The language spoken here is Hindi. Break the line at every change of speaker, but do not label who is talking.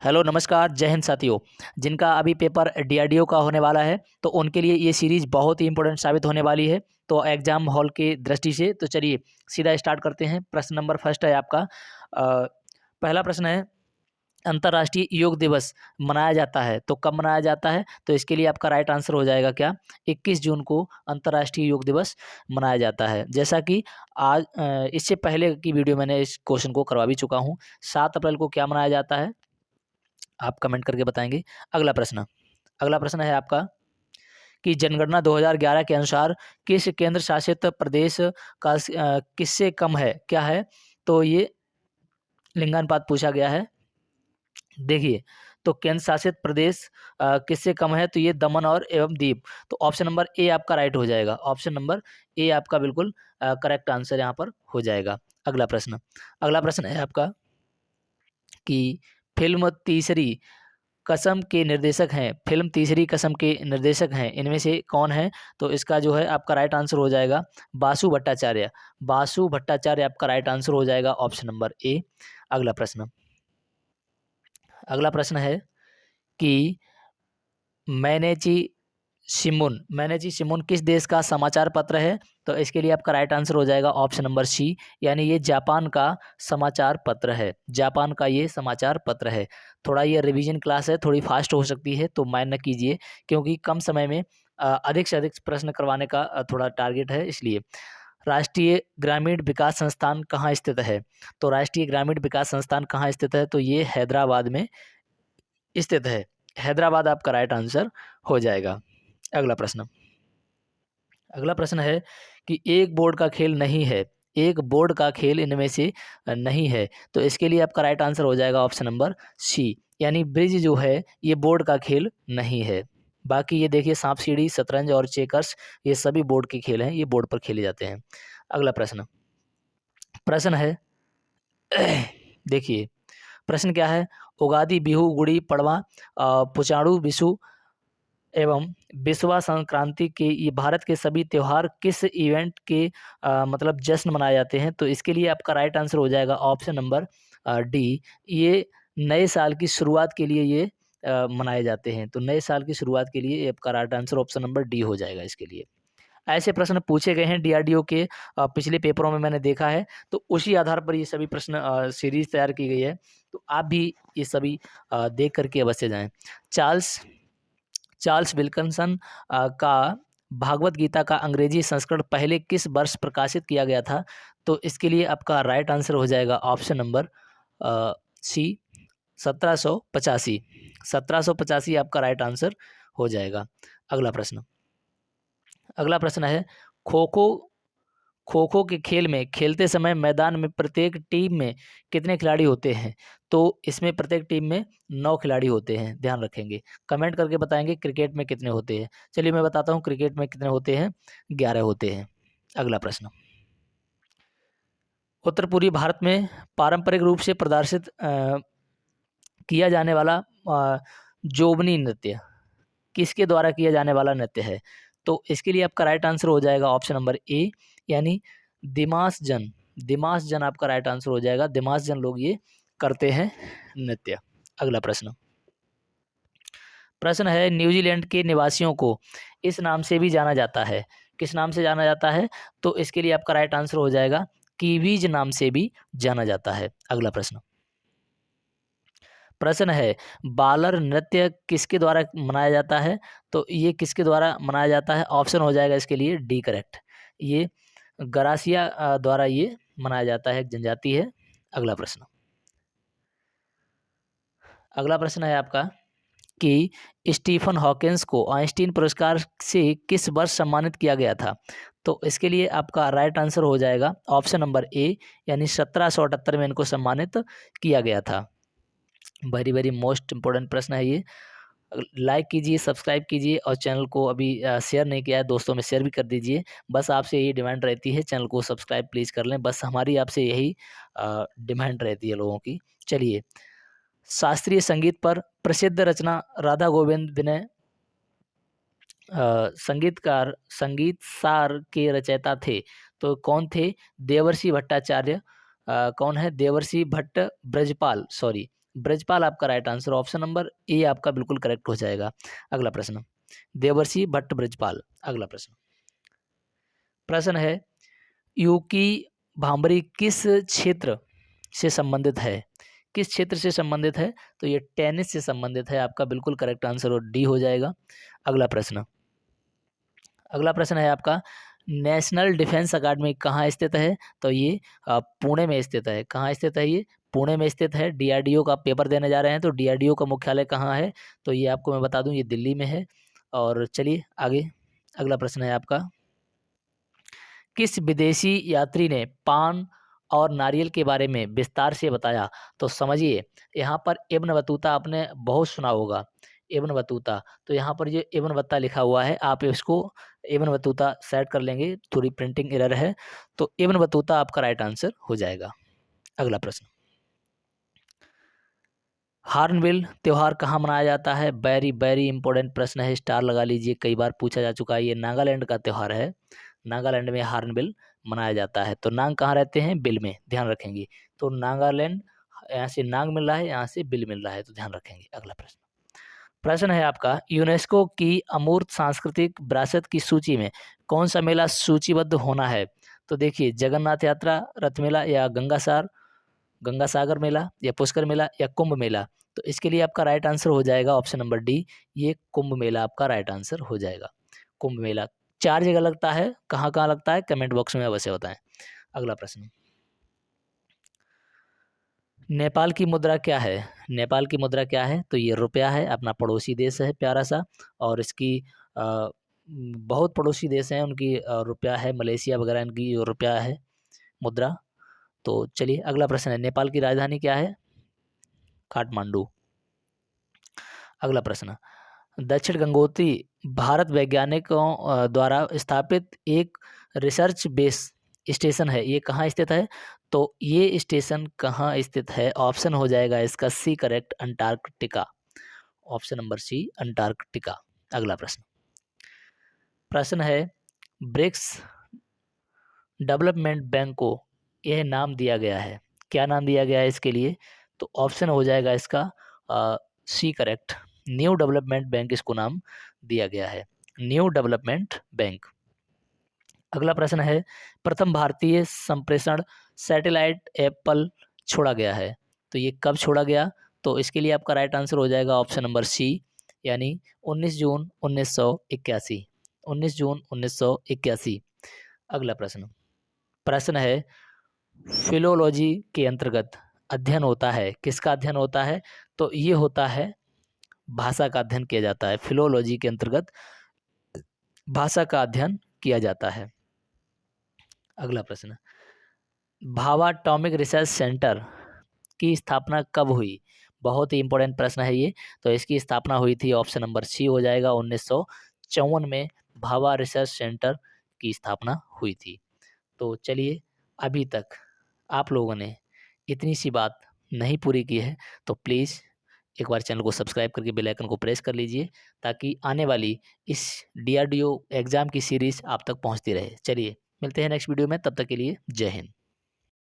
हेलो नमस्कार जय हिंद साथियों। जिनका अभी पेपर डीआरडीओ का होने वाला है तो उनके लिए ये सीरीज़ बहुत ही इंपॉर्टेंट साबित होने वाली है। तो एग्ज़ाम हॉल की दृष्टि से तो चलिए सीधा स्टार्ट करते हैं। प्रश्न नंबर फर्स्ट है आपका। पहला प्रश्न है, अंतर्राष्ट्रीय योग दिवस मनाया जाता है तो कब मनाया जाता है? तो इसके लिए आपका राइट आंसर हो जाएगा क्या, 21 जून को अंतर्राष्ट्रीय योग दिवस मनाया जाता है। जैसा कि आज इससे पहले की वीडियो मैंने इस क्वेश्चन को करवा भी चुका हूँ। 7 अप्रैल को क्या मनाया जाता है, आप कमेंट करके बताएंगे। अगला प्रश्न है आपका कि जनगणना 2011 के अनुसार किस केंद्र शासित प्रदेश का किससे कम है, क्या है? तो ये लिंगानुपात पूछा गया है। देखिए, तो केंद्र शासित प्रदेश किससे कम है, तो ये दमन और एवं दीव। तो ऑप्शन नंबर ए आपका राइट हो जाएगा। ऑप्शन नंबर ए आपका बिल्कुल करेक्ट आंसर यहाँ पर हो जाएगा। अगला प्रश्न है आपका कि फिल्म तीसरी कसम के निर्देशक हैं, फिल्म तीसरी कसम के निर्देशक हैं, इनमें से कौन है? तो इसका जो है आपका राइट आंसर हो जाएगा बासु भट्टाचार्य। बासु भट्टाचार्य आपका राइट आंसर हो जाएगा, ऑप्शन नंबर ए। अगला प्रश्न अगला प्रश्न है कि मैनेची शिमुन किस देश का समाचार पत्र है? तो इसके लिए आपका राइट आंसर हो जाएगा ऑप्शन नंबर सी, यानी ये जापान का समाचार पत्र है। जापान का ये समाचार पत्र है। थोड़ा ये रिवीजन क्लास है, थोड़ी फास्ट हो सकती है तो माइंड न कीजिए, क्योंकि कम समय में अधिक से अधिक प्रश्न करवाने का थोड़ा टारगेट है, इसलिए। राष्ट्रीय ग्रामीण विकास संस्थान कहाँ स्थित है? तो राष्ट्रीय ग्रामीण विकास संस्थान कहाँ स्थित है? तो ये हैदराबाद में स्थित है। हैदराबाद आपका राइट आंसर हो जाएगा। अगला प्रश्न है कि एक बोर्ड का खेल नहीं है, एक बोर्ड का खेल इनमें से नहीं है, तो इसके लिए आपका राइट आंसर हो जाएगा ऑप्शन नंबर सी, यानी ब्रिज जो है ये बोर्ड का खेल नहीं है। बाकी ये देखिए, सांप सीढ़ी, शतरंज और चेकर्स, ये सभी बोर्ड के खेल हैं, ये बोर्ड पर खेले जाते हैं। अगला प्रश्न है देखिए, प्रश्न क्या है? उगादि, बिहू, गुड़ी पड़वा, पुचाड़ू, विशु एवं बिस्वा संक्रांति के ये भारत के सभी त्योहार किस इवेंट के मतलब जश्न मनाए जाते हैं? तो इसके लिए आपका राइट आंसर हो जाएगा ऑप्शन नंबर डी। ये नए साल की शुरुआत के लिए ये मनाए जाते हैं। तो नए साल की शुरुआत के लिए ये आपका right answer option number D हो जाएगा इसके लिए। ऐसे प्रश्न पूछे गए हैं डीआरडीओ के पिछले पेपरों में, मैंने देखा है। तो उसी आधार पर ये सभी प्रश्न सीरीज तैयार की गई है। तो आप भी ये सभी देख करके अवश्य जाएं। चार्ल्स विल्किंसन का भागवत गीता का अंग्रेजी संस्करण पहले किस वर्ष प्रकाशित किया गया था? तो इसके लिए आपका राइट आंसर हो जाएगा ऑप्शन नंबर सी, 1785। 1785 आपका राइट आंसर हो जाएगा। अगला प्रश्न है, खो खो खो खो के खेल में खेलते समय मैदान में प्रत्येक टीम में कितने खिलाड़ी होते हैं? तो इसमें प्रत्येक टीम में 9 खिलाड़ी होते हैं, ध्यान रखेंगे। कमेंट करके बताएंगे क्रिकेट में कितने होते हैं। चलिए मैं बताता हूँ क्रिकेट में कितने होते हैं, 11 होते हैं। अगला प्रश्न, उत्तर पूर्वी भारत में पारंपरिक रूप से प्रदर्शित किया जाने वाला जोबनी नृत्य किसके द्वारा किया जाने वाला नृत्य है? तो इसके लिए आपका राइट आंसर हो जाएगा ऑप्शन नंबर ए, यानी दिमास जन। दिमास जन आपका राइट आंसर हो जाएगा। दिमास जन लोग ये करते हैं नृत्य। अगला प्रश्न है, न्यूजीलैंड के निवासियों को इस नाम से भी जाना जाता है, किस नाम से जाना जाता है? तो इसके लिए आपका राइट आंसर हो जाएगा कीवीज नाम से भी जाना जाता है। अगला प्रश्न है, बालर नृत्य किसके द्वारा मनाया जाता है? तो ये किसके द्वारा मनाया जाता है? ऑप्शन हो जाएगा इसके लिए डी करेक्ट। ये गरासिया द्वारा ये मनाया जाता है, एक जनजाति है। अगला प्रश्न है आपका कि स्टीफन हॉकिंस को आइंस्टीन पुरस्कार से किस वर्ष सम्मानित किया गया था? तो इसके लिए आपका राइट आंसर हो जाएगा ऑप्शन नंबर ए, यानी 1778 में इनको सम्मानित किया गया था। वेरी वेरी मोस्ट इम्पोर्टेंट प्रश्न है ये। लाइक कीजिए, सब्सक्राइब कीजिए और चैनल को अभी शेयर नहीं किया है दोस्तों में शेयर भी कर दीजिए। बस आपसे यही डिमांड रहती है, चैनल को सब्सक्राइब प्लीज़ कर लें, बस हमारी आपसे यही डिमांड रहती है लोगों की। चलिए, शास्त्रीय संगीत पर प्रसिद्ध रचना राधा गोविंद विनय संगीतकार संगीत सार के रचयिता थे, तो कौन थे? देवर्षि भट्टाचार्य। कौन है? देवर्षि भट्ट ब्रजपाल, सॉरी, ब्रजपाल आपका right answer, option number A आपका बिल्कुल करेक्ट हो जाएगा। अगला प्रश्न, देवर्षि भट्ट ब्रजपाल। अगला प्रश्न, प्रश्न है यूकी भांबरी किस क्षेत्र से संबंधित है? किस क्षेत्र से संबंधित है? तो ये टेनिस से संबंधित है, आपका बिल्कुल करेक्ट आंसर और डी हो जाएगा। अगला प्रश्न, अगला प्रश्न है आपका, नेशनल डिफेंस अकादमी कहाँ स्थित है? तो ये पुणे में स्थित है। कहाँ स्थित है? ये पुणे में स्थित है। डीआरडीओ का पेपर देने जा रहे हैं तो डीआरडीओ का मुख्यालय कहाँ है? तो ये आपको मैं बता दूं, ये दिल्ली में है। और चलिए आगे, अगला प्रश्न है आपका, किस विदेशी यात्री ने पान और नारियल के बारे में विस्तार से बताया? तो समझिए, यहाँ पर इब्न बतूता आपने बहुत सुना होगा, इब्न बतूता। तो यहाँ पर ये इब्न बत्ता लिखा हुआ है, आप इसको इब्न बतूता सेट कर लेंगे, थोड़ी प्रिंटिंग एरर है, तो इब्न बतूता आपका राइट आंसर हो जाएगा। अगला प्रश्न, हार्नबिल त्योहार कहाँ मनाया जाता है? वेरी वेरी इंपॉर्टेंट प्रश्न है, स्टार लगा लीजिए, कई बार पूछा जा चुका है। ये नागालैंड का त्योहार है, नागालैंड में हार्नबिल मनाया जाता है। तो नाग कहाँ रहते हैं? बिल में, ध्यान रखेंगे। तो नागालैंड, यहाँ से नाग मिल रहा है, यहाँ से बिल मिल रहा है, तो ध्यान रखेंगे। अगला प्रश्न, प्रश्न है आपका, यूनेस्को की अमूर्त सांस्कृतिक विरासत की सूची में कौन सा मेला सूचीबद्ध होना है? तो देखिए, जगन्नाथ यात्रा, रथ मेला, या गंगा सागर मेला, या पुष्कर मेला, या कुंभ मेला। तो इसके लिए आपका राइट आंसर हो जाएगा ऑप्शन नंबर डी, ये कुंभ मेला आपका राइट आंसर हो जाएगा। कुंभ मेला 4 जगह लगता है, कहाँ कहाँ लगता है कमेंट बॉक्स में अवश्य बताएं। अगला प्रश्न, नेपाल की मुद्रा क्या है? नेपाल की मुद्रा क्या है? तो ये रुपया है, अपना पड़ोसी देश है प्यारा सा, और इसकी बहुत पड़ोसी देश हैं उनकी, रुपया है, मलेशिया वगैरह इनकी रुपया है मुद्रा। तो चलिए अगला प्रश्न है, नेपाल की राजधानी क्या है? काठमांडू। अगला प्रश्न, दक्षिण गंगोत्री भारत वैज्ञानिकों द्वारा स्थापित एक रिसर्च बेस स्टेशन है, ये कहाँ स्थित है? तो ये स्टेशन कहाँ स्थित है? ऑप्शन हो जाएगा इसका C correct, Antarctica. Option number C, Antarctica. अगला प्रश्न, प्रश्न है, ब्रिक्स डेवलपमेंट बैंक को यह नाम दिया गया है, क्या नाम दिया गया है इसके लिए? तो ऑप्शन हो जाएगा इसका C correct, new development bank इसको नाम दिया गया है, न्यू डेवलपमेंट बैंक। अगला प्रश्न है, प्रथम भारतीय संप्रेषण सैटेलाइट एप्पल छोड़ा गया है, तो ये कब छोड़ा गया? तो इसके लिए आपका राइट आंसर हो जाएगा ऑप्शन नंबर सी, यानी 19 जून 1981, 19 जून 1981। अगला प्रश्न, प्रश्न है, फिलोलॉजी के अंतर्गत अध्ययन होता है, किसका अध्ययन होता है? तो ये होता है, भाषा का अध्ययन किया जाता है, फिलोलॉजी के अंतर्गत भाषा का अध्ययन किया जाता है। अगला प्रश्न, भाभा एटॉमिक रिसर्च सेंटर की स्थापना कब हुई? बहुत ही इंपॉर्टेंट प्रश्न है ये। तो इसकी स्थापना हुई थी, ऑप्शन नंबर सी हो जाएगा, 1954 में भाभा रिसर्च सेंटर की स्थापना हुई थी। तो चलिए, अभी तक आप लोगों ने इतनी सी बात नहीं पूरी की है, तो प्लीज़ एक बार चैनल को सब्सक्राइब करके बेल आइकन को प्रेस कर लीजिए, ताकि आने वाली इस डीआरडीओ एग्ज़ाम की सीरीज़ आप तक पहुंचती रहे। चलिए मिलते हैं नेक्स्ट वीडियो में, तब तक के लिए जय हिंद।